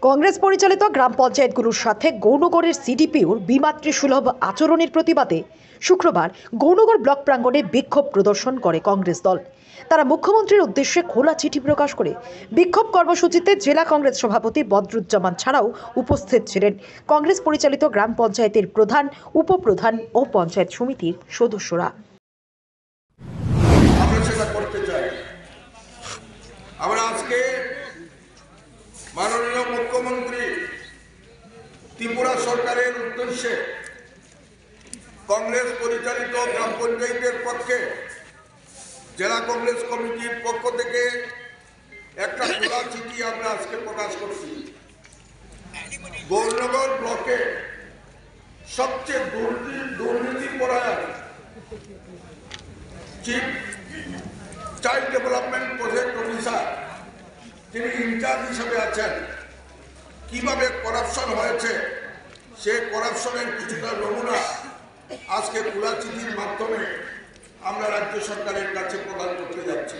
কংগ্রেস পরিচালিত গ্রাম পঞ্চায়েতগুলোর সাথে গৌরনগরের সিডিপিওর বিমাতৃসুলভ আচরণের প্রতিবাদে শুক্রবার গৌরনগর ব্লক প্রাঙ্গণে বিক্ষোভ প্রদর্শন করে কংগ্রেস দল। তারা মুখ্যমন্ত্রীর উদ্দেশ্যে খোলা চিঠি প্রকাশ করে বিক্ষোভ কর্মসূচিতে জেলা কংগ্রেস সভাপতি বদরুজ্জামান ছাড়াও উপস্থিত ছিলেন কংগ্রেস পরিচালিত গ্রাম পঞ্চায়েতের প্রধান, উপপ্রধান ও পঞ্চায়েত সমিতির সদস্যরা। আমরা আজকে মাননীয় মুখ্যমন্ত্রী ত্রিপুরা সরকারের উদ্দেশ্যে কংগ্রেস পরিচালিত গ্রাম পঞ্চায়েতের পক্ষে জেলা কংগ্রেস কমিটির পক্ষ থেকে একটা খোলা চিঠি আমরা আজকে প্রকাশ করছি। গৌরনগর ব্লকে সবচেয়ে দুর্নীতিপরায়ণ chief child development project officer তিনি ইনচার্জ হিসেবে আছেন, কিভাবে করাপশন হয়েছে সে করাপশনের কিছুটা নমুনা আজকে খোলা চিঠির মাধ্যমে আমরা রাজ্য সরকারের কাছে প্রদান করতে যাচ্ছি।